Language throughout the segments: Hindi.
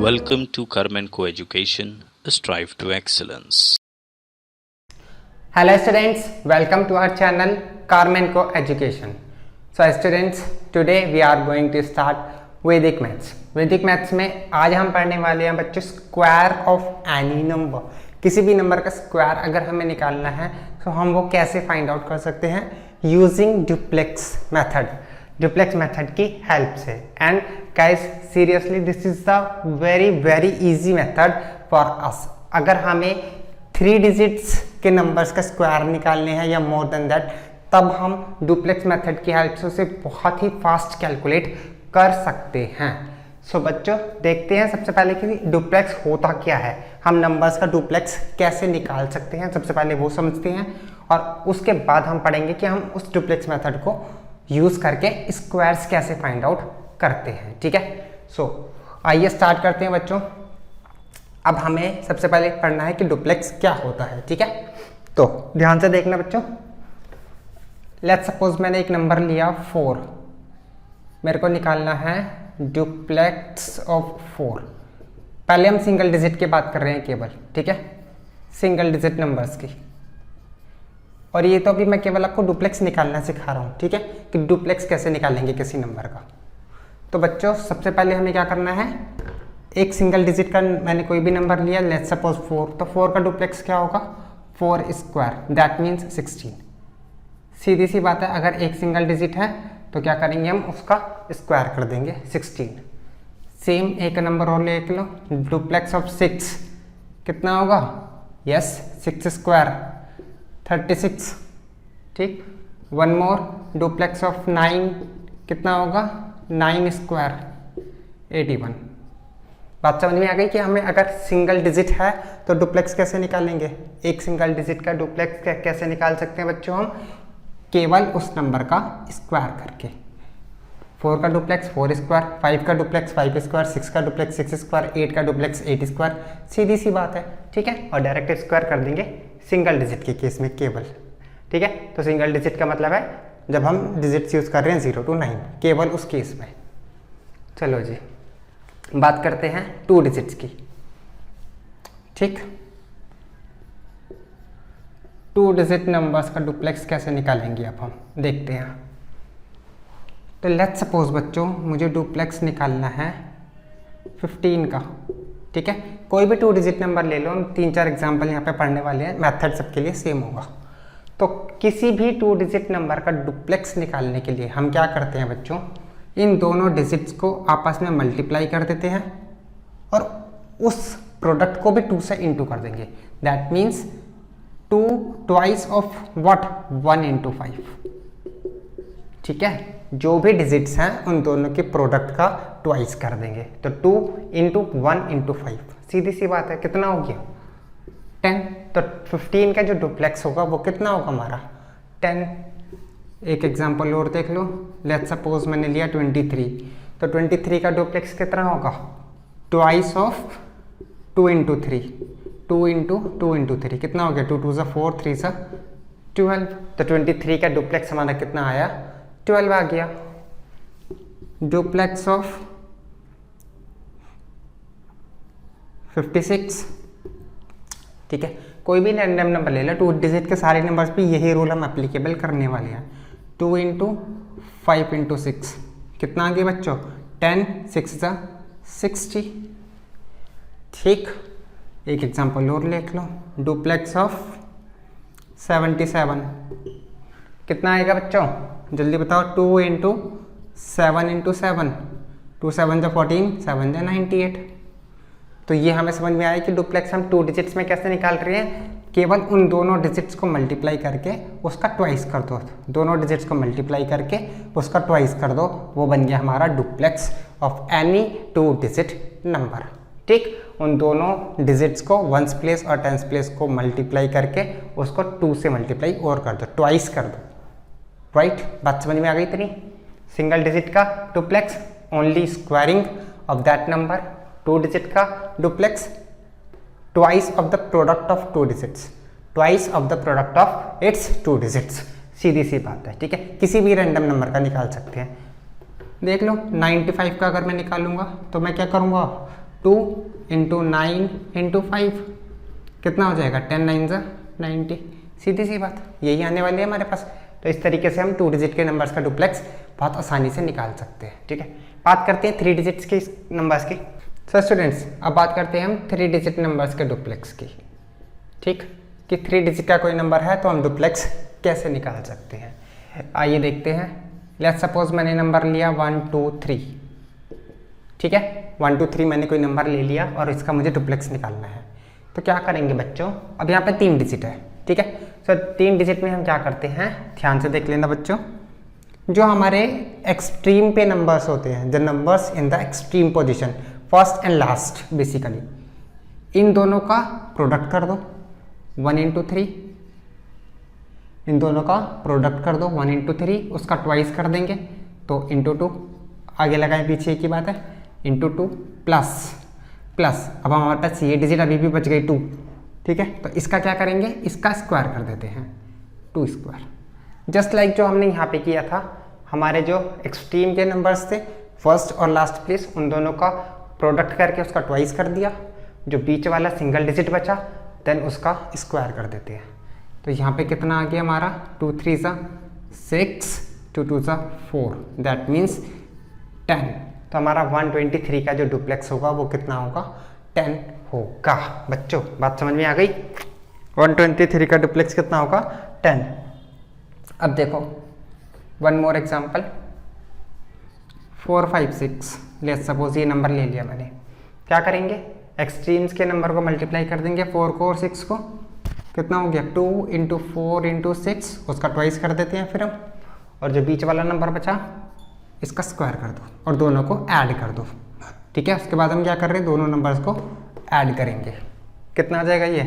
Welcome to Carmen Coeducation, Strive to Excellence. Hello students, welcome to our channel Carmen Coeducation. So students, today we are going to start Vedic Maths. Vedic Maths में आज हम पढ़ने वाले हैं बच्चों स्क्वायर ऑफ एनी नंबर. किसी भी नंबर का स्क्वायर अगर हमें निकालना है तो हम वो कैसे फाइंड आउट कर सकते हैं यूजिंग डुप्लेक्स मेथड की हेल्प से. And guys seriously this is the very easy method for us. अगर हमें 3 डिजिट्स के नंबर्स का स्क्वायर निकालने हैं या मोर देन दैट, तब हम डुप्लेक्स मेथड की हेल्प से उसे बहुत ही फास्ट कैलकुलेट कर सकते हैं. सो बच्चों देखते हैं सबसे पहले कि डुप्लेक्स होता क्या है, हम नंबर्स का डुप्लेक्स कैसे निकाल सकते हैं. सबसे पहले वो समझते हैं और उसके बाद हम पढ़ेंगे कि हम उस डुप्लेक्स मेथड को यूज़ करके स्क्वायर्स कैसे फाइंड आउट करते हैं. ठीक है, सो आइए स्टार्ट करते हैं बच्चों. अब हमें सबसे पहले पढ़ना है कि डुप्लेक्स क्या होता है. ठीक है, तो ध्यान से देखना बच्चों. लेट्स सपोज मैंने एक नंबर लिया 4, मेरे को निकालना है डुप्लेक्स ऑफ 4. पहले हम सिंगल डिजिट की बात कर रहे हैं केवल. ठीक है, सिंगल डिजिट नंबर्स की. और ये तो अभी मैं केवल आपको डुप्लेक्स निकालना सिखा रहा हूँ. ठीक है, कि डुप्लेक्स कैसे निकालेंगे किसी नंबर का. तो बच्चों सबसे पहले हमें क्या करना है, एक सिंगल डिजिट का मैंने कोई भी नंबर लिया, लेट्स सपोज 4. तो 4 का डुप्लेक्स क्या होगा, 4 स्क्वायर, दैट मीन्स 16. सीधी सी बात है, अगर एक सिंगल डिजिट है तो क्या करेंगे हम उसका स्क्वायर कर देंगे 16. सेम एक नंबर और ले लो, डुप्लेक्स ऑफ 6 कितना होगा, यस 6 स्क्वायर 36. ठीक, वन मोर डुप्लेक्स ऑफ 9 कितना होगा, 9 स्क्वायर 81. बात समझ में आ गई कि हमें अगर सिंगल डिजिट है तो डुप्लेक्स कैसे निकालेंगे. एक सिंगल डिजिट का डुप्लेक्स कैसे निकाल सकते हैं बच्चों, हम केवल उस नंबर का स्क्वायर करके. 4 का डुप्लेक्स 4 स्क्वायर, 5 का डुप्लेक्स 5 स्क्वायर, 6 का डुप्लेक्स 6 स्क्वायर, 8 का डुप्लेक्स 8 स्क्वायर. सीधी सी बात है. ठीक है, और डायरेक्ट स्क्वायर कर देंगे सिंगल डिजिट के केस में केवल. ठीक है, तो सिंगल डिजिट का मतलब है जब हम डिजिट्स यूज़ कर रहे हैं 0 to 9, केवल उस केस में. चलो जी, बात करते हैं 2 डिजिट्स की. ठीक, 2 डिजिट नंबर्स का डुप्लेक्स कैसे निकालेंगे अब हम देखते हैं. तो लेट्स सपोज बच्चों मुझे डुप्लेक्स निकालना है 15 का. ठीक है, कोई भी 2 डिजिट नंबर ले लो, हम 3-4 एग्जाम्पल यहाँ पे पढ़ने वाले हैं, मेथड सबके लिए सेम होगा. तो किसी भी 2 डिजिट नंबर का डुप्लेक्स निकालने के लिए हम क्या करते हैं बच्चों, इन दोनों डिजिट्स को आपस में मल्टीप्लाई कर देते हैं और उस प्रोडक्ट को भी 2 से इंटू कर देंगे. That means 2 twice of what, 1 into 5. ठीक है, जो भी डिजिट्स हैं उन दोनों के प्रोडक्ट का ट्वाइस कर देंगे. तो 2 into 1 into 5, सीधी सी बात है, कितना हो गया 10. तो 15 का जो डुप्लेक्स होगा वो कितना होगा हमारा 10. एक एग्जांपल और देख लो, लेट्स सपोज मैंने लिया 23. तो 23 का डुप्लेक्स कितना होगा, ट्वाइस ऑफ 2 into 3, 2 into 3 कितना हो गया, 2 2 4, 3 12. तो 23 का डुप्लेक्स हमारा कितना आया, 12 आ गया. Duplex of 56. ठीक है, कोई भी रैंडम नंबर ले लो, 2 डिजिट के सारे नंबर्स पे यही रूल हम एप्लीकेबल करने वाले हैं. 2 into 5 into 6 कितना आ गया बच्चों, 10, 6 60. ठीक, एक एग्जांपल और लिख लो, डुप्लेक्स ऑफ 77 कितना आएगा बच्चों, जल्दी बताओ. 2 into 7 into 7, 2 7 14, 7 98. तो ये हमें समझ में आया कि डुप्लेक्स हम 2 डिजिट्स में कैसे निकाल रहे हैं, केवल उन दोनों डिजिट्स को मल्टीप्लाई करके उसका ट्वाइस कर दो. दोनों डिजिट्स को मल्टीप्लाई करके उसका ट्वाइस कर दो, वो बन गया हमारा duplex of any 2 digit number. ठीक, उन दोनों डिजिट्स को 1s प्लेस और 10s प्लेस को मल्टीप्लाई करके उसको 2 से मल्टीप्लाई और कर दो, ट्वाइस कर दो. राइट, बात समझ में आ गई इतनी. सिंगल डिजिट का duplex only squaring of that number, 2 digit का duplex twice of the product of 2 digits, twice of the product of its 2 digits. सीधी सी बात है. ठीक है, किसी भी रैंडम नंबर का निकाल सकते हैं. देख लो 95 का अगर मैं निकालूंगा तो मैं क्या करूंगा, 2 इंटू 9 इंटू 5 कितना हो जाएगा 10 9 ज़ा 90। सीधी सी बात, यही आने वाली है हमारे पास। तो इस तरीके से हम 2 डिजिट के नंबर्स का डुप्लेक्स बहुत आसानी से निकाल सकते हैं। ठीक है, बात करते हैं 3 डिजिट्स के नंबर्स की। सो स्टूडेंट्स, अब बात करते हैं हम 3 डिजिट नंबर्स के डुप्लेक्स की। ठीक, कि 3 डिजिट का कोई नंबर है तो हम डुप्लेक्स कैसे निकाल सकते हैं। आइए देखते हैं। लेट्स सपोज मैंने नंबर लिया 1 2 3। ठीक है, 1 2 3 मैंने कोई नंबर ले लिया और इसका मुझे डुप्लेक्स निकालना है। तो क्या करेंगे बच्चों, अब यहाँ पे 3 डिजिट है। ठीक है, सो 3 डिजिट में हम क्या करते हैं, ध्यान से देख लेना बच्चों। जो हमारे एक्सट्रीम पे नंबर्स होते हैं, the numbers in the extreme position, first and last, basically इन दोनों का प्रोडक्ट कर दो 1 इंटू 3। इन दोनों का प्रोडक्ट कर दो 1 इंटू 3, उसका ट्वाइस कर देंगे तो इंटू 2, आगे लगाए पीछे की बात है, इंटू 2 प्लस प्लस। अब हमारे पास ये डिजिट अभी भी बच गई 2। ठीक है, तो इसका क्या करेंगे, इसका स्क्वायर कर देते हैं 2 स्क्वायर। जस्ट लाइक जो हमने यहाँ पे किया था, हमारे जो एक्सट्रीम के नंबर्स थे फर्स्ट और लास्ट प्लेस, उन दोनों का प्रोडक्ट करके उसका ट्वाइस कर दिया। जो बीच वाला सिंगल डिजिट बचा देन उसका स्क्वायर कर देते हैं। तो यहाँ पे कितना आ गया हमारा 2 3 ज़ा 6, 2 2 ज़ा 4, दैट मीन्स 10। तो हमारा 123 का जो डुप्लेक्स होगा वो कितना होगा 10 होगा। बच्चों बात समझ में आ गई, 123 का डुप्लेक्स कितना होगा 10। अब देखो one more example 4 5 6। Let's suppose ये नंबर ले लिया मैंने, क्या करेंगे, एक्सट्रीम्स के नंबर को मल्टीप्लाई कर देंगे 4 को और 6 को। कितना हो गया 2 इंटू 4 इंटू 6, उसका ट्वाइस कर देते हैं फिर हम। और जो बीच वाला नंबर बचा इसका स्क्वायर कर दो और दोनों को ऐड कर दो। ठीक है, उसके बाद हम क्या कर रहे हैं, दोनों नंबर्स को ऐड करेंगे। कितना आ जाएगा ये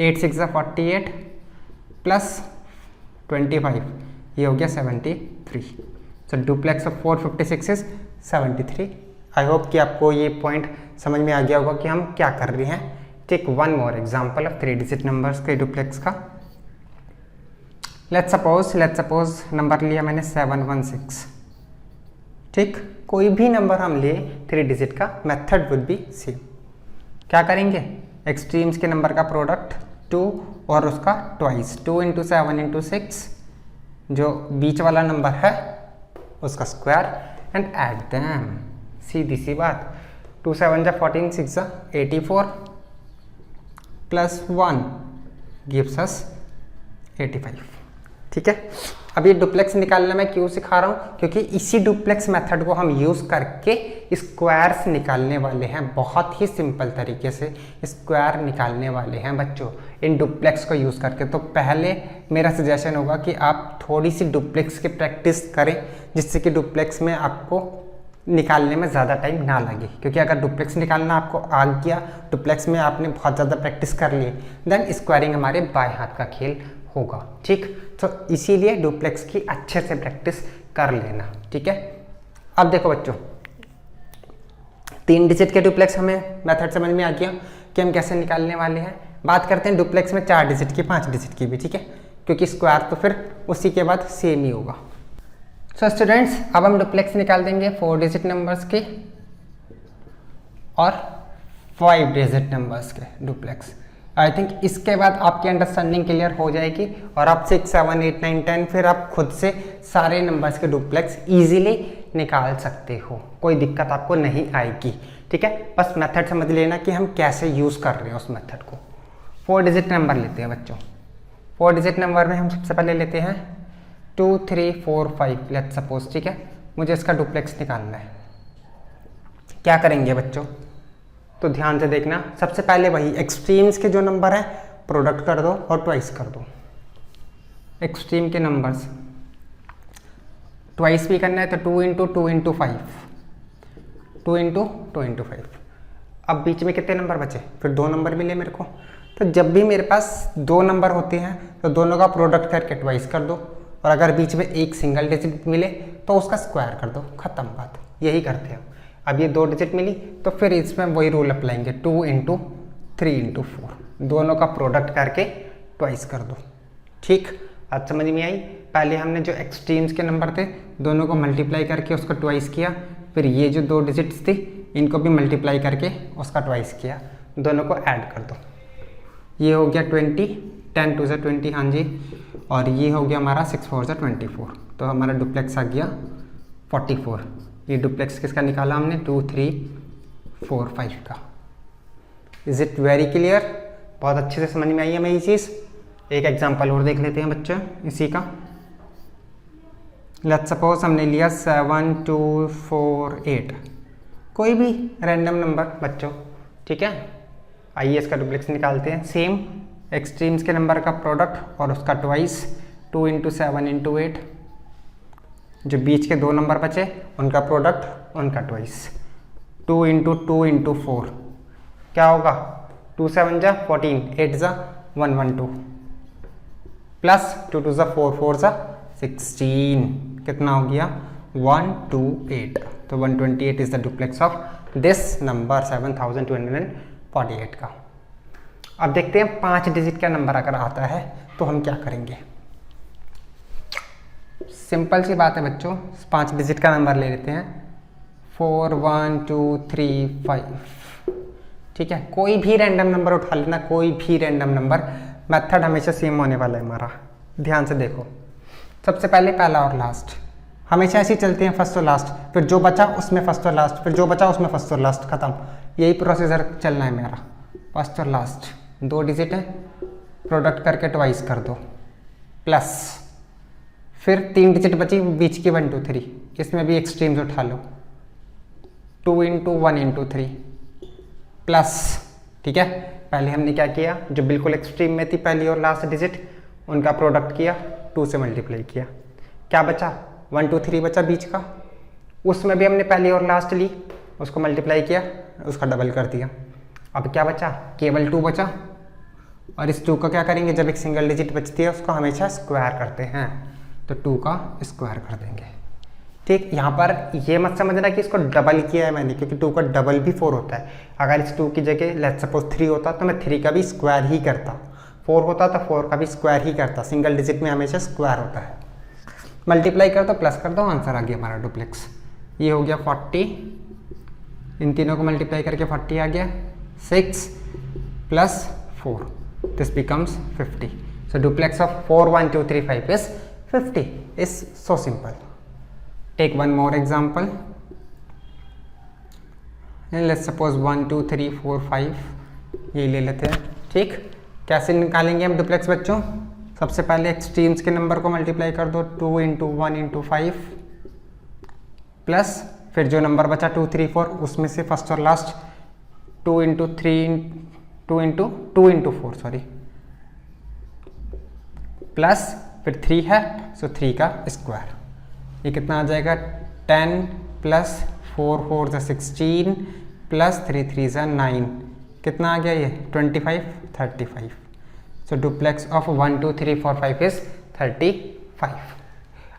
8 6 ज़ा 48 प्लस 25, ये हो गया 73। So duplex of 456 is 73। I hope कि आपको ये पॉइंट समझ में आ गया होगा कि हम क्या कर रहे हैं। Take one more example of 3 digit numbers के डुप्लेक्स का। लेट्स सपोज नंबर लिया मैंने 716। ठीक, कोई भी नंबर हम लिए 3 डिजिट का, मेथड वुड बी सेम। क्या करेंगे, एक्सट्रीम्स के नंबर का प्रोडक्ट 2 और उसका ट्वाइस 2 इंटू 7 इंटू 6, जो बीच वाला नंबर है उसका स्क्वायर एंड ऐड देम। सीधी सी बात, 2 7 ज़ा 14, 6 ज़ा 84 प्लस 1 गिव्स अस 85। ठीक है, अब ये डुप्लेक्स निकालना मैं क्यों सिखा रहा हूँ, क्योंकि इसी डुप्लेक्स मेथड को हम यूज़ करके स्क्वायर्स निकालने वाले हैं। बहुत ही सिंपल तरीके से स्क्वायर निकालने वाले हैं बच्चों इन डुप्लेक्स को यूज़ करके। तो पहले मेरा सजेशन होगा कि आप थोड़ी सी डुप्लेक्स की प्रैक्टिस करें, जिससे कि डुप्लेक्स में आपको निकालने में ज़्यादा टाइम ना लगे। क्योंकि अगर डुप्लेक्स निकालना आपको आ गया, डुप्लेक्स में आपने बहुत ज़्यादा प्रैक्टिस कर ली, देन स्क्वायरिंग हमारे बाएं हाथ का खेल होगा। ठीक, तो इसीलिए डुप्लेक्स की अच्छे से प्रैक्टिस कर लेना। ठीक है, अब देखो बच्चों 3 डिजिट के डुप्लेक्स हमें मेथड समझ में आ गया कि हम कैसे निकालने वाले हैं। बात करते हैं डुप्लेक्स में 4 डिजिट की, 5 डिजिट की भी। ठीक है, क्योंकि स्क्वायर तो फिर उसी के बाद सेम ही होगा। सो स्टूडेंट्स, अब हम डुप्लेक्स निकाल देंगे 4 डिजिट नंबर्स के और 5 डिजिट नंबर्स के डुप्लेक्स। आई थिंक इसके बाद आपकी अंडरस्टैंडिंग क्लियर हो जाएगी और आप 6 7 8 9 10 फिर आप खुद से सारे नंबर्स के डुप्लेक्स इजीली निकाल सकते हो। कोई दिक्कत आपको नहीं आएगी। ठीक है, बस मेथड समझ लेना कि हम कैसे यूज़ कर रहे हैं उस मेथड को। 4 डिजिट नंबर लेते हैं बच्चों। 4 डिजिट नंबर में हम सबसे पहले लेते हैं 2 3 4 5 लेट्स सपोज। ठीक है, मुझे इसका डुप्लेक्स निकालना है। क्या करेंगे बच्चों, तो ध्यान से देखना। सबसे पहले वही एक्सट्रीम्स के जो नंबर हैं प्रोडक्ट कर दो और ट्वाइस कर दो। एक्सट्रीम के नंबर्स ट्वाइस भी करना है तो 2 इंटू 2 इंटू 5, 2 इंटू 2 इंटू 5। अब बीच में कितने नंबर बचे, फिर 2 नंबर मिले मेरे को। तो जब भी मेरे पास 2 नंबर होते हैं तो दोनों का प्रोडक्ट करके ट्वाइस कर दो, और अगर बीच में एक सिंगल डिजिट मिले तो उसका स्क्वायर कर दो, खत्म बात। यही करते हैं। अब ये 2 डिजिट मिली तो फिर इसमें वही रूल अप्लाएंगे, 2 इंटू 3 इंटू 4, दोनों का प्रोडक्ट करके ट्वाइस कर दो। ठीक, आज समझ में आई। पहले हमने जो एक्सट्रीम्स के नंबर थे दोनों को मल्टीप्लाई करके उसको ट्वाइस किया, फिर ये जो 2 डिजिट्स थी इनको भी मल्टीप्लाई करके उसका ट्वाइस किया, दोनों को ऐड कर दो। ये हो गया 20, 10 2 20, हाँ जी, और ये हो गया हमारा 6 4 24, तो हमारा डुप्लेक्स आ गया 44। ये डुप्लेक्स किसका निकाला हमने? 2 3 4 5 का। Is it very clear? बहुत अच्छे से समझ में आई हमें ये चीज़। एक एग्जांपल और देख लेते हैं बच्चे इसी का। लेट्स सपोज हमने लिया 7 2 4 8, कोई भी रैंडम नंबर बच्चों, ठीक है। आइए इसका डुप्लेक्स निकालते हैं। सेम एक्सट्रीम्स के नंबर का प्रोडक्ट और उसका ट्वाइस, 2 × 7 × 8। जो बीच के दो नंबर बचे उनका प्रोडक्ट, उनका ट्वाइस, 2 × 2 × 4 क्या होगा? 2 7 जा 14, 8 जा 112, प्लस 2 2 जा 4 4 जा 16, कितना हो गया? 128। तो 128 is the duplex of this number 7248 का। अब देखते हैं 5 डिजिट का नंबर अगर आता है तो हम क्या करेंगे। सिंपल सी बात है बच्चों, 5 डिजिट का नंबर ले लेते हैं, 4 1 2 3 5, ठीक है। कोई भी रैंडम नंबर उठा लेना, कोई भी रैंडम नंबर, मेथड हमेशा सेम होने वाला है हमारा। ध्यान से देखो, सबसे पहले पहला और लास्ट, हमेशा ऐसे ही चलते हैं, फर्स्ट और लास्ट, फिर जो बचा उसमें फर्स्ट और लास्ट, फिर जो बचा उसमें फर्स्ट और लास्ट, खत्म। यही प्रोसीजर चलना है मेरा। फर्स्ट और लास्ट 2 डिजिट है, प्रोडक्ट करके ट्वाइस कर दो, प्लस फिर 3 डिजिट बची बीच की 1 2 3, इसमें भी एक्सट्रीम्स उठा लो, 2 × 1 × 3 प्लस, ठीक है। पहले हमने क्या किया, जो बिल्कुल एक्सट्रीम में थी पहली और लास्ट डिजिट, उनका प्रोडक्ट किया, 2 से मल्टीप्लाई किया, क्या बचा? 1 2 3 बचा बीच का, उसमें भी हमने पहली और लास्ट ली, उसको मल्टीप्लाई किया, उसका डबल कर दिया। अब क्या बचा? केवल 2 बचा, और इस 2 का क्या करेंगे, जब एक सिंगल डिजिट बचती है उसको हमेशा स्क्वायर करते हैं, तो 2 का स्क्वायर कर देंगे, ठीक। यहाँ पर ये मत समझना कि इसको डबल किया है मैंने, क्योंकि 2 का डबल भी 4 होता है। अगर इस 2 की जगह लेट्स सपोज 3 होता तो मैं 3 का भी स्क्वायर ही करता, 4 होता तो 4 का भी स्क्वायर ही करता। सिंगल डिजिट में हमेशा स्क्वायर होता है। मल्टीप्लाई कर दो, प्लस कर दो, आंसर आ गया हमारा डुप्लेक्स। ये हो गया 40, इन तीनों को मल्टीप्लाई करके 40 आ गया, 6 + 4, this becomes 50। So duplex of 4 1 2 3 5 is 50. Is so simple. Take one more example. And let's suppose 1 2 3 4 5 ये ले लेते हैं, ठीक। कैसे निकालेंगे हम डुप्लेक्स बच्चों? सबसे पहले एक्सट्रीम्स के नंबर को मल्टीप्लाई कर दो, 2 × 1 × 5 प्लस फिर जो नंबर बचा 2 3 4 उसमें से फर्स्ट और लास्ट 2 × 4 सॉरी, प्लस फिर 3 है, सो 3 का स्क्वायर। ये कितना आ जाएगा? 10 + 4 4 = 16 + 3 3 = 9, कितना आ गया ये? 25 35। So duplex of 1 2 3 4 5 is 35।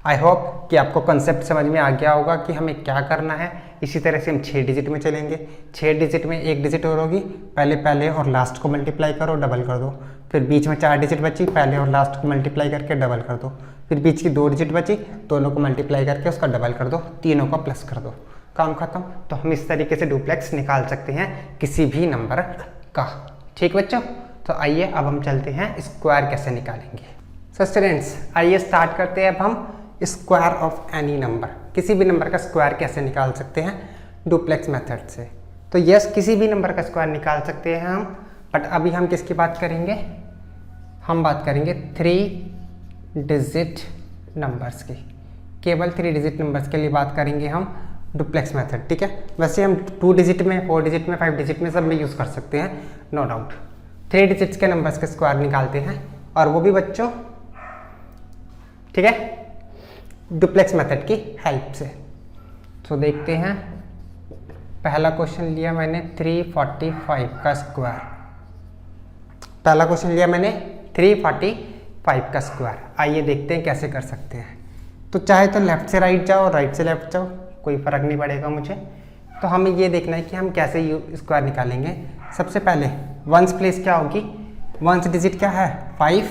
I hope कि आपको कंसेप्ट समझ में आ गया होगा कि हमें क्या करना है। इसी तरह से हम 6 डिजिट में चलेंगे। 6 डिजिट में एक डिजिट और होगी, पहले और लास्ट को मल्टीप्लाई करो, डबल कर दो। फिर बीच में 4 डिजिट बची, पहले और लास्ट को मल्टीप्लाई करके डबल कर दो। फिर बीच की 2 डिजिट बची, दोनों को मल्टीप्लाई करके उसका डबल कर दो, तीनों का प्लस कर दो, काम खत्म। तो हम इस तरीके से डुप्लेक्स निकाल सकते हैं किसी भी नंबर का, ठीक बच्चों। तो आइए अब हम चलते हैं स्क्वायर कैसे निकालेंगे। सो स्टूडेंट्स आइए स्टार्ट करते हैं अब हम स्क्वायर ऑफ एनी नंबर। किसी भी नंबर का स्क्वायर कैसे निकाल सकते हैं डुप्लेक्स मेथड से। तो यस, किसी भी नंबर का स्क्वायर निकाल सकते हैं हम, बट अभी हम किसकी बात करेंगे? हम बात करेंगे 3 डिजिट नंबर्स की, केवल 3 डिजिट नंबर्स के लिए बात करेंगे हम डुप्लेक्स मेथड, ठीक है। वैसे हम 2 डिजिट में, 4 डिजिट में, 5 डिजिट में सब में यूज़ कर सकते हैं, नो डाउट। 3 डिजिट्स के नंबर्स के स्क्वायर निकालते हैं, और वो भी बच्चों, ठीक है, डुप्लेक्स मेथड की हेल्प से। तो देखते हैं, पहला क्वेश्चन लिया मैंने 345 का स्क्वायर। पहला क्वेश्चन लिया मैंने 345 का स्क्वायर। आइए देखते हैं कैसे कर सकते हैं। तो चाहे तो लेफ्ट से राइट जाओ, राइट से लेफ्ट जाओ, कोई फ़र्क नहीं पड़ेगा मुझे। तो हमें ये देखना है कि हम कैसे स्क्वायर निकालेंगे। सबसे पहले वंस प्लेस क्या होगी? वंस डिजिट क्या है? 5,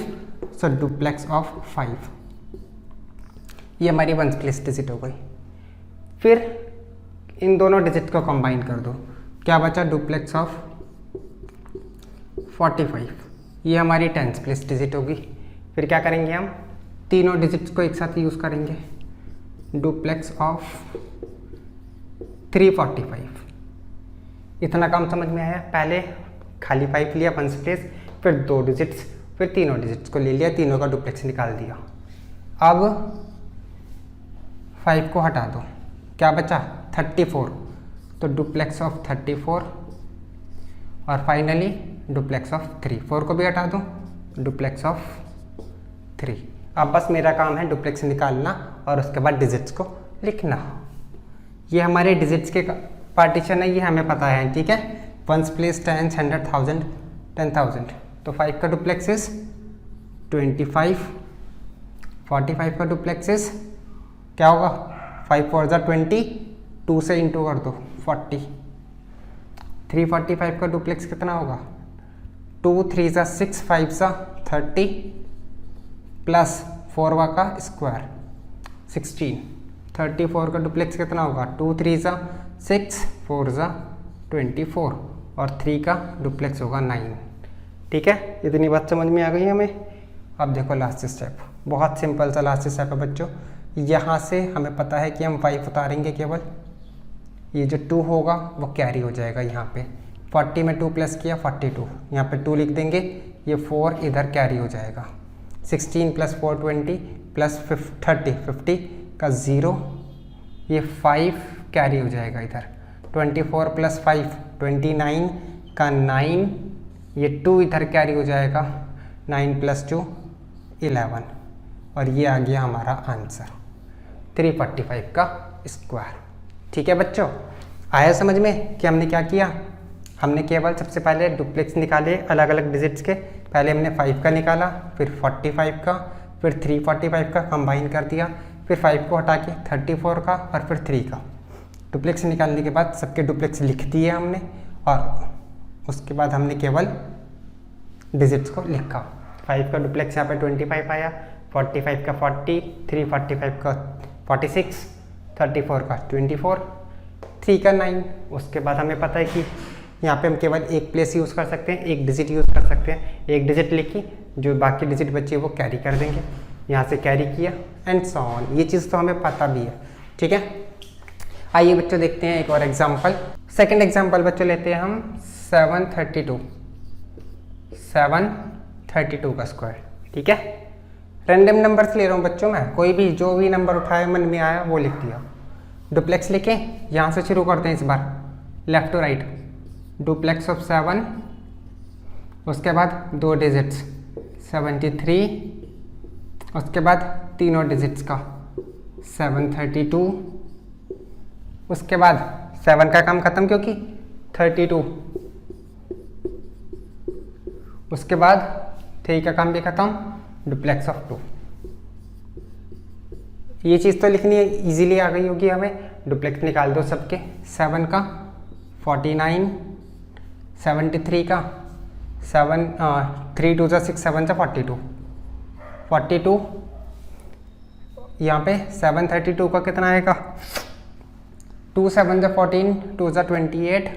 सो डुप्लेक्स ऑफ 5, ये हमारी वंस प्लेस डिजिट हो गई। फिर इन दोनों डिजिट को कंबाइन कर दो, क्या बचा? डुप्लेक्स ऑफ 45, ये हमारी टेंस प्लेस डिजिट होगी। फिर क्या करेंगे हम? तीनों डिजिट्स को एक साथ यूज़ करेंगे, डुप्लेक्स ऑफ 345। इतना काम समझ में आया? पहले खाली 5 लिया वंस प्लेस, फिर 2 डिजिट्स, फिर तीनों डिजिट्स को ले लिया, तीनों का डुप्लेक्स निकाल दिया। अब 5 को हटा दो, क्या बचा? 34, तो डुप्लेक्स ऑफ 34, और फाइनली डुप्लेक्स ऑफ 3। 4 को भी हटा दो, डुप्लेक्स ऑफ 3। अब बस मेरा काम है डुप्लेक्स निकालना और उसके बाद डिजिट्स को लिखना। ये हमारे डिजिट्स के पार्टीशन है, ये हमें पता है, ठीक है। Ones place, tens, 100, 1000, 10,000। तो 5 का डुप्लेक्स इज 25, 45 का डुप्लेक्स इज क्या होगा? 5 4 जा 20, 2 से इंटू कर दो 40। 345 का डुप्लेक्स कितना होगा? 2 3 जा 6, 5 जा 30, प्लस 4 का स्क्वायर 16। 34 का डुप्लेक्स कितना होगा? 2 3 जा 6, 4 जा 24, और 3 का डुप्लेक्स होगा 9। ठीक है, इतनी बात समझ में आ गई हमें। अब देखो लास्ट स्टेप, बहुत सिंपल सा लास्ट स्टेप है बच्चों। यहाँ से हमें पता है कि हम 5 उतारेंगे केवल, ये जो 2 होगा वो कैरी हो जाएगा यहाँ पे। 40 में 2 प्लस किया 42, यहाँ पे 2 लिख देंगे, ये 4 इधर कैरी हो जाएगा। 16 प्लस 4 20, प्लस 30 50 का 0, ये 5 कैरी हो जाएगा इधर। 24 प्लस 5 29 का 9, ये 2 इधर कैरी हो जाएगा। 9 प्लस 2 11, और ये आ गया हमारा आंसर 345 का स्क्वायर। ठीक है बच्चों, आया समझ में कि हमने क्या किया? हमने केवल सबसे पहले डुप्लेक्स निकाले अलग अलग डिजिट्स के। पहले हमने 5 का निकाला, फिर 45 का, फिर 345 का कंबाइन कर दिया, फिर 5 को हटा के 34 का, और फिर 3 का। डुप्लेक्स निकालने के बाद सबके डुप्लेक्स लिख दिए हमने, और उसके बाद हमने केवल डिजिट्स को लिखा। 5 का डुप्लेक्स यहाँ पे 25 आया, 45 का 40, 345 का 46, 34 का 24, 3 का 9। उसके बाद हमें पता है कि यहाँ पे हम केवल एक प्लेस यूज़ कर सकते हैं, एक डिजिट यूज़ कर सकते हैं। एक डिजिट लिखी, जो बाकी डिजिट बचे वो कैरी कर देंगे, यहाँ से कैरी किया, एंड सो ऑन। ये चीज़ तो हमें पता भी है, ठीक है। आइए बच्चों देखते हैं एक और एग्जाम्पल। सेकेंड एग्जाम्पल बच्चों लेते हैं हम 732 का स्क्वायर। ठीक है, रैंडम नंबर्स ले रहा हूँ बच्चों मैं, कोई भी जो भी नंबर उठाया मन में आया वो लिख दिया। डुप्लेक्स लिखें, यहाँ से शुरू करते हैं इस बार, left to right. Duplex of 7, उसके बाद 2 डिजिट्स 73, उसके बाद तीनों डिजिट्स का 732, उसके बाद 7 का काम खत्म क्योंकि 32, उसके बाद 3 का काम भी खत्म, डुप्लेक्स ऑफ 2। ये चीज़ तो लिखनी है, इजीली आ गई होगी हमें। डुप्लेक्स निकाल दो सबके, 7 का 49, 73 का 3 2 6 7 42, 42। यहाँ पे 732 का कितना आएगा? 2 7 14, 2 28,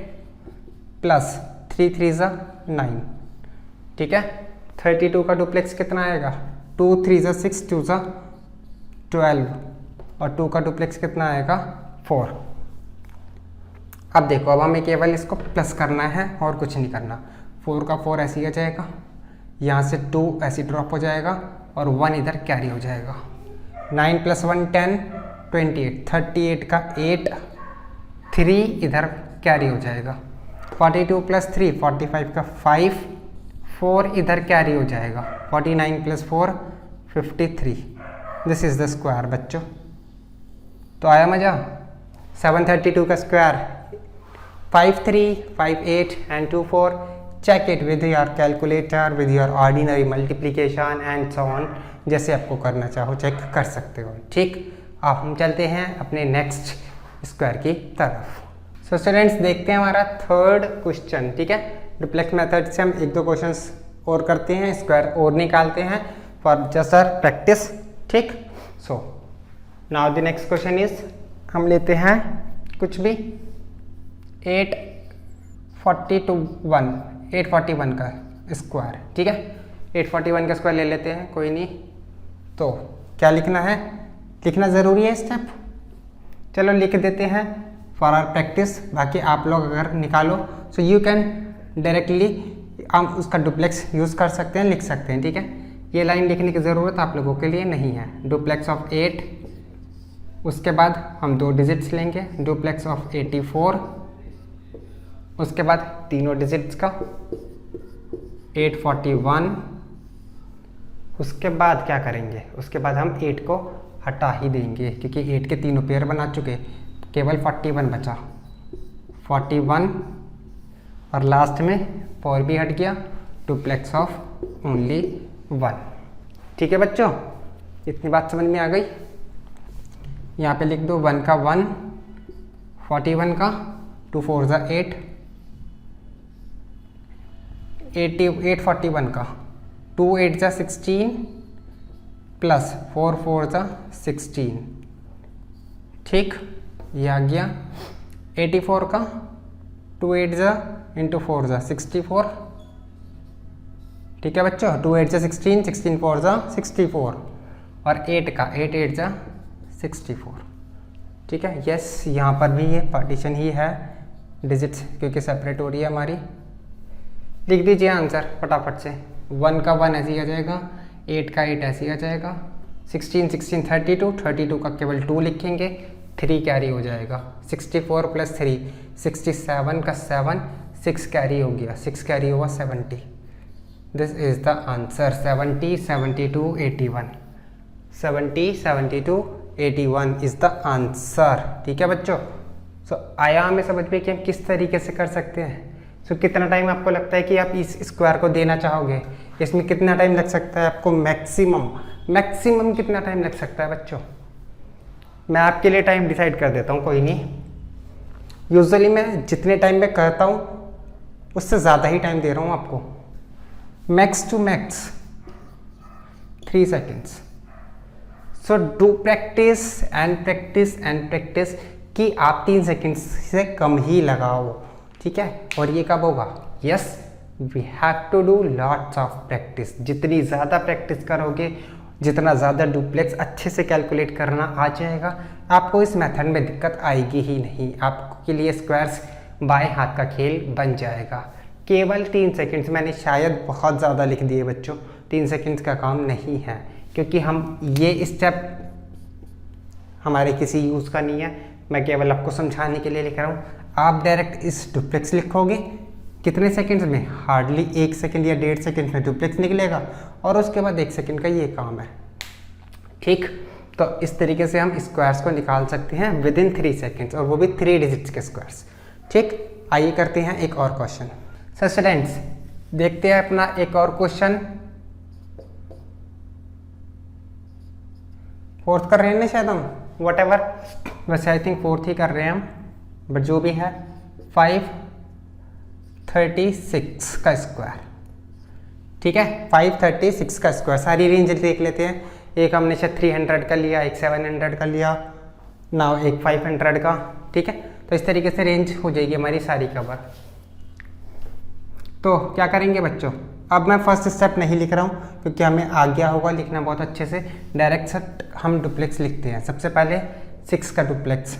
प्लस 3 3 9। ठीक है, 32 का डुप्लेक्स कितना आएगा? 2 3 6, 2 12, और 2 का डुप्लेक्स कितना आएगा? 4। अब देखो, अब हमें केवल इसको प्लस करना है और कुछ नहीं करना। 4 का 4 ऐसे ही आ जाएगा, यहाँ से 2 ऐसे ड्रॉप हो जाएगा, और 1 इधर कैरी हो जाएगा। 9 प्लस 1 10, 28, 38 का 8, 3 इधर कैरी हो जाएगा। 42 प्लस 3, 45 का 5, 4 इधर कैरी हो जाएगा। 49 plus 4, 53। This is the square बच्चों। तो आया मजा? 732 का square 5 3, 5 8 and 2 4। Check it with your calculator, with your ordinary multiplication and so on, जैसे आपको करना चाहो चेक कर सकते हो। ठीक, अब हम चलते हैं अपने नेक्स्ट स्क्वायर की तरफ। सो स्टूडेंट्स, देखते हैं हमारा थर्ड क्वेश्चन। ठीक है, डुप्लेक्स मेथड से हम 1-2 क्वेश्चंस और करते हैं, स्क्वायर और निकालते हैं फॉर जस्ट प्रैक्टिस। ठीक, so now the next question is, हम लेते हैं कुछ भी 841 का स्क्वायर, ठीक है। 841 का स्क्वायर ले लेते हैं, कोई नहीं। तो क्या लिखना है, लिखना ज़रूरी है स्टेप, चलो लिख देते हैं फॉर आवर प्रैक्टिस। बाकी आप लोग अगर निकालो सो यू कैन डायरेक्टली हम उसका डुप्लेक्स यूज़ कर सकते हैं, लिख सकते हैं, ठीक है। ये लाइन लिखने की ज़रूरत आप लोगों के लिए नहीं है। डुप्लेक्स ऑफ 8, उसके बाद हम 2 डिजिट्स लेंगे, डुप्लेक्स ऑफ 84, उसके बाद तीनों डिजिट्स का 841, उसके बाद क्या करेंगे, उसके बाद हम 8 को हटा ही देंगे क्योंकि 8 के तीनों पेयर बना चुके, केवल 41 बचा, 41 और लास्ट में 4 भी हट गया, डुप्लेक्स ऑफ ओनली 1। ठीक है बच्चों, इतनी बात समझ में आ गई। यहाँ पे लिख दो 1 का 1, 41 का 2 4 ज़ा 8, 841 का 2 8 ज़ा 16 प्लस 4 4 ज़ा 16, ठीक, ये आ गया। 84 का 2 8 ज़ा इंटू 4 ज़ा 64, ठीक है बच्चों। 2 8 ज़ा 16, 16 4 ज़ा 64 और 8 का 8 8 ज़ा 64, ठीक है। यस, यहाँ पर भी ये पार्टीशन ही है डिजिट्स क्योंकि सेपरेट हो रही है हमारी। लिख दीजिए आंसर फटाफट से। 1 का 1 ऐसे ही आ जाएगा, 8 का 8 ऐसे ही आ जाएगा, 16 16 32, 32 का केवल 2 लिखेंगे, 3 कैरी हो जाएगा, 64 प्लस 3 67 का 7, 6 कैरी हो गया, 6 कैरी हुआ 70। This is the answer 70 72 81, 70 72 81 is the answer, ठीक है बच्चों। सो आया हमें समझ में कि हम किस तरीके से कर सकते हैं। सो कितना टाइम आपको लगता है कि आप इस स्क्वायर को देना चाहोगे, इसमें कितना टाइम लग सकता है आपको, मैक्सिमम कितना टाइम लग सकता है बच्चों? मैं आपके लिए टाइम डिसाइड कर देता हूँ, कोई नहीं। यूजुअली मैं जितने टाइम में करता हूँ उससे ज़्यादा ही टाइम दे रहा हूँ आपको, max to max 3 seconds. So do practice and practice and practice कि आप 3 सेकेंड्स से कम ही लगाओ, ठीक है। और ये कब होगा? Yes, we have to do lots of practice. जितनी ज़्यादा प्रैक्टिस करोगे, जितना ज़्यादा डुप्लेक्स अच्छे से कैलकुलेट करना आ जाएगा, आपको इस मेथड में दिक्कत आएगी ही नहीं। आपके लिए स्क्वायर्स बाएं हाथ का खेल बन जाएगा। केवल 3 सेकेंड्स, मैंने शायद बहुत ज़्यादा लिख दिए बच्चों, 3 सेकेंड्स का काम नहीं है क्योंकि हम ये स्टेप हमारे किसी यूज़ का नहीं है, मैं केवल आपको समझाने के लिए लिख रहा हूँ। आप डायरेक्ट इस डुप्लेक्स लिखोगे कितने सेकंड्स में, हार्डली 1 सेकंड या 1.5 सेकंड में डुप्लेक्स निकलेगा और उसके बाद 1 सेकंड का ये काम है, ठीक। तो इस तरीके से हम स्क्वायर्स को निकाल सकते हैं विद इन 3 सेकेंड्स, और वो भी 3 डिजिट्स के स्क्वायर्स, ठीक। आइए करते हैं एक और क्वेश्चन। सो स्टूडेंट्स देखते हैं अपना एक और क्वेश्चन। 4th कर रहे हैं ना शायद हम, वट एवर, वैसे आई थिंक 4th ही कर रहे हैं हम, बट जो भी है 536 का स्क्वायर, ठीक है। 536 का स्क्वायर, सारी रेंज देख लेते हैं। एक हमने शायद 300 का लिया, एक 700 का लिया, ना एक 500 का, ठीक है। तो इस तरीके से रेंज हो जाएगी हमारी सारी कवर। तो क्या करेंगे बच्चों, अब मैं फर्स्ट स्टेप नहीं लिख रहा हूँ क्योंकि हमें आ गया होगा लिखना बहुत अच्छे से। डायरेक्ट सेट हम डुप्लेक्स लिखते हैं। सबसे पहले 6 का डुप्लेक्स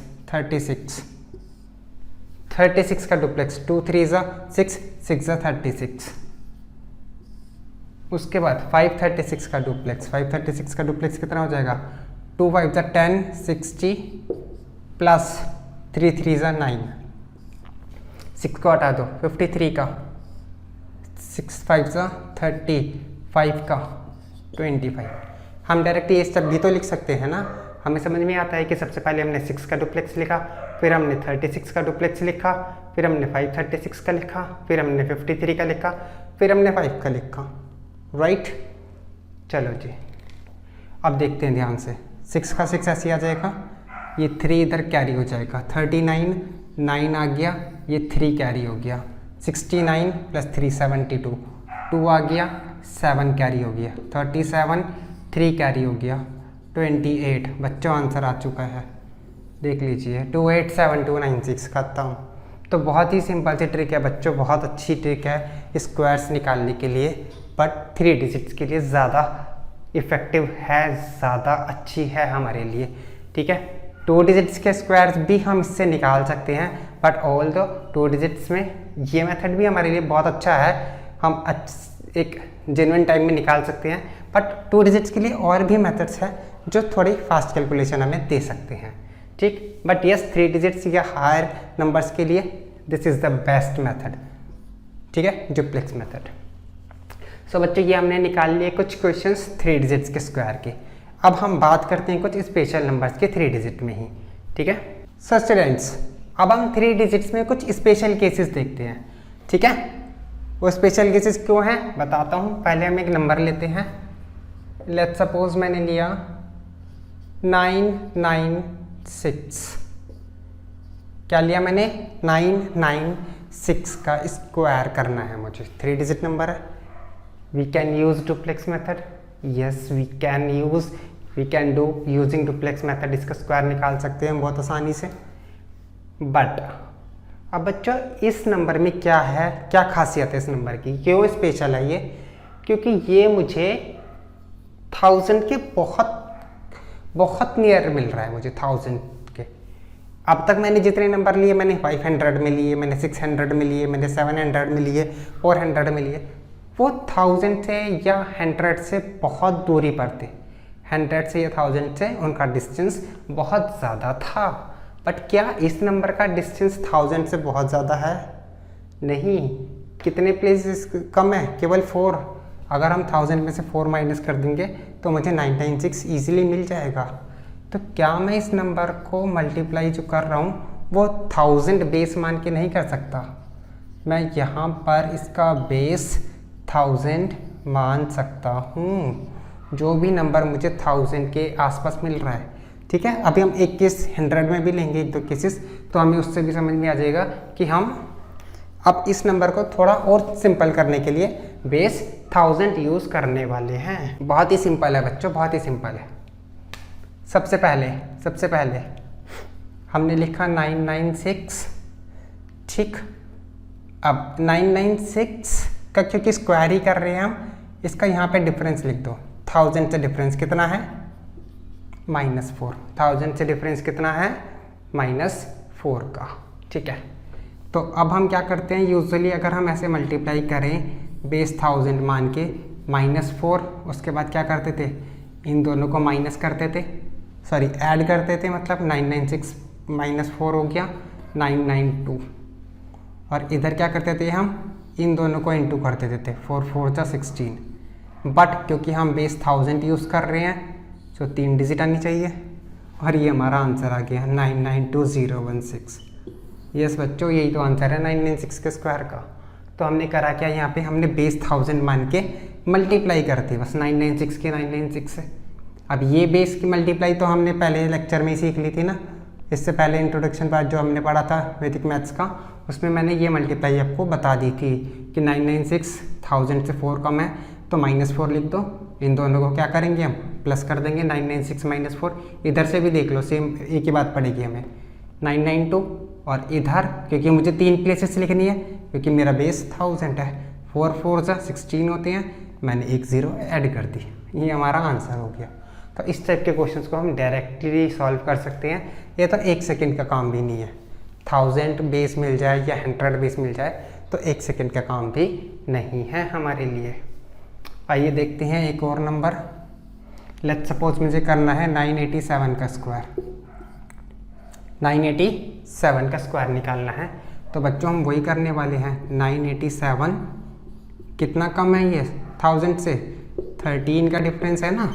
36 का डुप्लेक्स 2 3 ज़ा 6, 6 ज़ा 36। उसके बाद 536 का डुप्लेक्स, 536 का डुप्लेक्स कितना हो जाएगा, 2 5 ज़ा 10, 60 प्लस 3 3 ज़ा 9, 6 को हटा दो, 53 का, 6 5 ज़ा 30, 5 का 25। हम डायरेक्ट ये स्टेप भी तो लिख सकते हैं ना। हमें समझ में आता है कि सबसे पहले हमने 6 का डुप्लेक्स लिखा, फिर हमने 36 का डुप्लेक्स लिखा, फिर हमने 536 का लिखा, फिर हमने 53 का लिखा, फिर हमने 5 का लिखा, राइट। चलो जी, अब देखते हैं ध्यान से। 6 का 6 ऐसे आ जाएगा, ये 3 इधर कैरी हो जाएगा, 39 9 आ गया, ये 3 कैरी हो गया, 69 प्लस 3 72, 2 आ गया, 7 कैरी हो गया, 37 3 कैरी हो गया, 28। बच्चों आंसर आ चुका है, देख लीजिए 287296 खत्म। तो बहुत ही सिंपल सी ट्रिक है बच्चों, बहुत अच्छी ट्रिक है स्क्वायर्स निकालने के लिए, बट 3 डिजिट्स के लिए ज़्यादा इफ़ेक्टिव है, ज़्यादा अच्छी है हमारे लिए। ठीक है, 2 डिजिट्स के स्क्वायर्स भी हम इससे निकाल सकते हैं, बट ऑल दो 2 डिजिट्स में ये मेथड भी हमारे लिए बहुत अच्छा है, हम एक जेन्युइन टाइम में निकाल सकते हैं। बट 2 डिजिट्स के लिए और भी मेथड्स हैं जो थोड़ी फास्ट कैलकुलेशन हमें दे सकते हैं। ठीक, बट यस 3 डिजिट्स या हायर नंबर्स के लिए this is the best method. ठीक है, डुप्लेक्स मेथड। सो बच्चों ये हमने निकाल लिए कुछ क्वेश्चंस 3 डिजिट्स के स्क्वायर के। अब हम बात करते हैं कुछ स्पेशल नंबर्स के 3 डिजिट में ही। ठीक है, सो स्टूडेंट्स अब हम 3 डिजिट्स में कुछ स्पेशल केसेस देखते हैं। ठीक है, वो स्पेशल केसेस क्यों हैं बताता हूँ। पहले हम एक नंबर लेते हैं, लेट्स सपोज मैंने लिया 996। क्या लिया मैंने? 996 का स्क्वायर करना है मुझे। 3 डिजिट नंबर है। We can use duplex method, yes we can do using duplex method, इसका स्क्वायर निकाल सकते हैं बहुत आसानी से। बट अब बच्चों इस नंबर में क्या है, क्या खासियत है इस नंबर की, क्यों स्पेशल है ये? क्योंकि ये मुझे 1000 के बहुत नियर मिल रहा है मुझे 1000 के। अब तक मैंने जितने नंबर लिए, मैंने 500 में लिए, मैंने 600 में लिए, मैंने 700 में लिए, 400 में लिए, वो 1000 से या 100 से बहुत दूरी पर थे। 100 से या 1000 से उनका डिस्टेंस बहुत ज़्यादा था। बट क्या इस नंबर का डिस्टेंस 1000 से बहुत ज़्यादा है? नहीं। कितने प्लेसेस कम है? केवल 4। अगर हम 1000 में से 4 माइनस कर देंगे तो मुझे 996 ईजिली मिल जाएगा। तो क्या मैं इस नंबर को मल्टीप्लाई जो कर रहा हूँ वो 1000 बेस मान के नहीं कर सकता? मैं यहाँ पर इसका बेस 1000 मान सकता हूँ, जो भी नंबर मुझे 1000 के आसपास मिल रहा है। ठीक है, अभी हम एक केस 100 में भी लेंगे, 1-2 केसेस, तो हमें उससे भी समझ में आ जाएगा कि हम अब इस नंबर को थोड़ा और सिंपल करने के लिए बेस 1000 यूज़ करने वाले हैं। बहुत ही सिंपल है बच्चों, बहुत ही सिंपल है। सबसे पहले हमने लिखा 996। ठीक, अब 996 का क्योंकि स्क्वायर ही कर रहे हैं हम, इसका यहाँ पे डिफरेंस लिख दो। 1000 से डिफरेंस कितना है? -4। 1000 से डिफरेंस कितना है? -4 का। ठीक है, तो अब हम क्या करते हैं, यूजुअली अगर हम ऐसे मल्टीप्लाई करें बेस 1000 मान के -4, उसके बाद क्या करते थे, इन दोनों को माइनस करते थे, सॉरी ऐड करते थे, मतलब 996 -4 हो गया 992। और इधर क्या करते थे, हम इन दोनों को इंटू कर देते थे, 4 4 जा 16। बट क्योंकि हम बेस 1000 यूज़ कर रहे हैं तो 3 डिजिट आनी चाहिए, और ये हमारा आंसर आ गया 992016। यस बच्चों, यही तो आंसर है 996 के स्क्वायर का। तो हमने करा क्या, यहाँ पे हमने बेस 1000 मान के मल्टीप्लाई करते बस 996 के 996 से। अब ये बेस की मल्टीप्लाई तो हमने पहले लेक्चर में ही सीख ली थी ना, इससे पहले इंट्रोडक्शन पार्ट जो हमने पढ़ा था वैदिक मैथ्स का, उसमें मैंने ये मल्टीप्लाई आपको बता दी थी कि 996 1000 से 4 कम है तो -4 लिख दो। इन दोनों को क्या करेंगे, हम प्लस कर देंगे 996 -4। इधर से भी देख लो, सेम एक ही बात पड़ेगी हमें 992। और इधर क्योंकि मुझे 3 प्लेसेस लिखनी है, क्योंकि मेरा बेस 1000 है, 4 4 जा 16 होते हैं, मैंने एक 0 ऐड कर दी, ये हमारा आंसर हो गया। तो इस टाइप के क्वेश्चंस को हम डायरेक्टली सॉल्व कर सकते हैं। ये तो 1 सेकंड का काम भी नहीं है। 1000 बेस मिल जाए या 100 बेस मिल जाए तो 1 सेकंड का काम भी नहीं है हमारे लिए। आइए देखते हैं एक और नंबर। लेट्स सपोज मुझे करना है 987 का स्क्वायर। 987 का स्क्वायर निकालना है, तो बच्चों हम वही करने वाले हैं। 987 कितना कम है ये 1000 से? 13 का डिफरेंस है ना,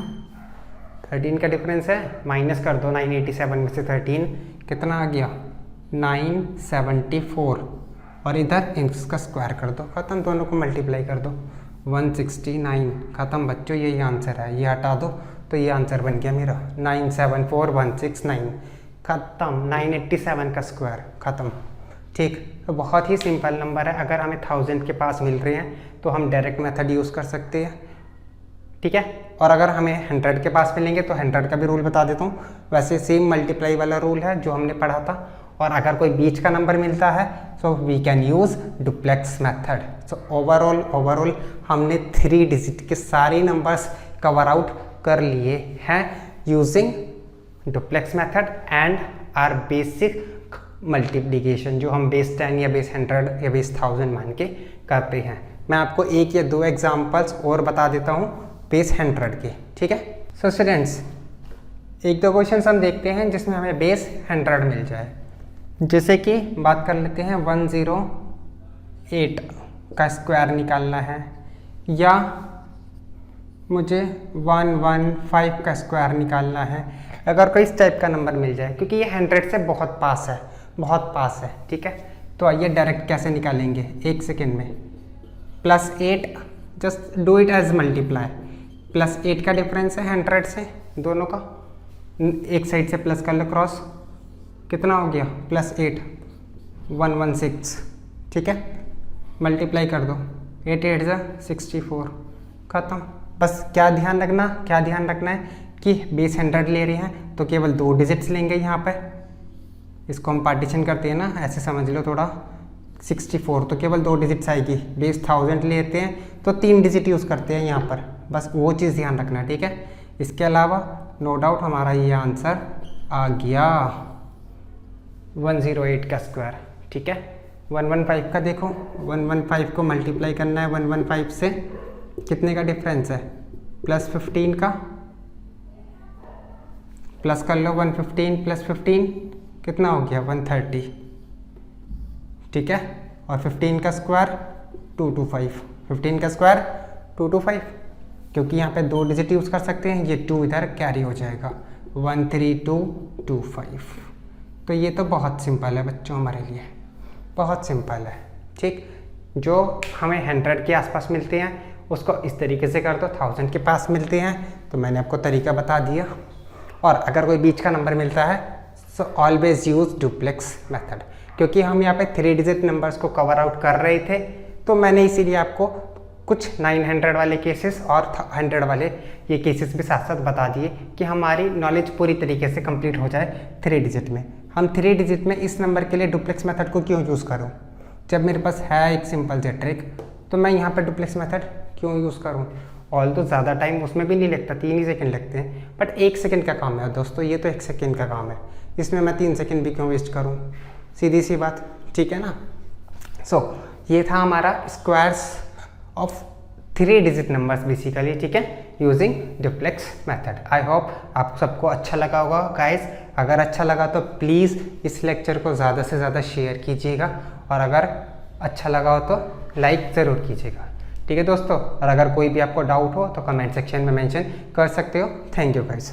13 का डिफरेंस है, माइनस कर दो 987 में से 13, कितना आ गया 974। और इधर इसका स्क्वायर कर दो, ख़त्म, दोनों को मल्टीप्लाई कर दो 169, ख़त्म बच्चों, यही आंसर है। ये हटा दो तो ये आंसर बन गया मेरा 974169, ख़त्म। 987 का स्क्वायर ख़त्म। ठीक, तो बहुत ही सिंपल नंबर है। अगर हमें 1000 के पास मिल रहे हैं तो हम डायरेक्ट मेथड यूज़ कर सकते हैं। ठीक है। और अगर हमें 100 के पास मिलेंगे तो 100 का भी रूल बता देता हूँ। वैसे सेम मल्टीप्लाई वाला रूल है जो हमने पढ़ा था। और अगर कोई बीच का नंबर मिलता है so we can use duplex method. So overall हमने 3 डिजिट के सारे नंबर्स कवर आउट कर लिए हैं using duplex method and our basic multiplication, जो हम बेस 10 या बेस 100 या बेस 1000 मान के करते हैं। मैं आपको 1 या 2 एग्जांपल्स और बता देता हूँ बेस 100 के, ठीक है। सो स्टूडेंट्स, 1-2 क्वेश्चन हम देखते हैं जिसमें हमें बेस 100 मिल जाए। जैसे कि बात कर लेते हैं 108 का स्क्वायर निकालना है, या मुझे 115 का स्क्वायर निकालना है। अगर कोई इस टाइप का नंबर मिल जाए, क्योंकि ये 100 से बहुत पास है, ठीक है। तो आइए डायरेक्ट कैसे निकालेंगे 1 सेकेंड में। +8, just do it as multiply. +8 का डिफरेंस है 100 से, दोनों का एक साइड से प्लस कर लो क्रॉस, कितना हो गया +8 116, ठीक है। मल्टीप्लाई कर दो, 8 8 जा 64, खत्म। बस क्या ध्यान रखना है कि बेस 100 ले रहे हैं तो केवल 2 डिजिट्स लेंगे यहाँ पे। इसको हम पार्टीशन करते हैं ना, ऐसे समझ लो थोड़ा। 64 तो केवल 2 डिजिट्स आएगी। बेस 1000 लेते हैं तो 3 डिजिट यूज़ करते हैं यहाँ पर, बस वो चीज़ ध्यान रखना है, ठीक है। इसके अलावा नो डाउट हमारा ये आंसर आ गया 108 का स्क्वायर, ठीक है। 115 का देखो, 115 को मल्टीप्लाई करना है 115 से, कितने का डिफरेंस है +15 का, प्लस कर लो 115 +15 कितना हो गया 130, ठीक है। और 15 का स्क्वायर 225, 15 का स्क्वायर 225, क्योंकि यहाँ पे 2 डिजिट यूज़ कर सकते हैं, ये 2 इधर कैरी हो जाएगा 13225। तो ये तो बहुत सिंपल है बच्चों, हमारे लिए बहुत सिंपल है, ठीक। जो हमें 100 के आसपास मिलते हैं उसको इस तरीके से कर दो, 1000 के पास मिलते हैं तो मैंने आपको तरीका बता दिया। और अगर कोई बीच का नंबर मिलता है so always use duplex method. क्योंकि हम यहाँ पे 3 डिजिट नंबर्स को कवर आउट कर रहे थे तो मैंने इसीलिए आपको कुछ 900 वाले केसेस और 100 वाले ये केसेस भी साथ साथ बता दिए कि हमारी नॉलेज पूरी तरीके से कंप्लीट हो जाए 3 डिजिट में। हम 3 डिजिट में इस नंबर के लिए डुप्लेक्स मेथड को क्यों यूज़ करूँ? जब मेरे पास है एक सिंपल से ट्रिक, तो मैं यहाँ पर डुप्लेक्स मेथड क्यों यूज़ करूँ? ऑल तो ज़्यादा टाइम उसमें भी नहीं लगता, 3 ही सेकेंड लगते हैं, बट 1 सेकेंड का काम है दोस्तों, ये तो 1 सेकेंड का काम है, इसमें मैं 3 सेकेंड भी क्यों वेस्ट करूँ? सीधी सी बात, ठीक है ना। सो ये था हमारा squares of 3 digit numbers basically, ठीक है, using duplex method. I hope आप सबको अच्छा लगा होगा गाइस। अगर अच्छा लगा तो प्लीज़ इस लेक्चर को ज़्यादा से ज़्यादा शेयर कीजिएगा, और अगर अच्छा लगा हो तो लाइक ज़रूर कीजिएगा, ठीक है दोस्तों। और अगर कोई भी आपको डाउट हो तो कमेंट सेक्शन में मेंशन कर सकते हो। Thank you guys.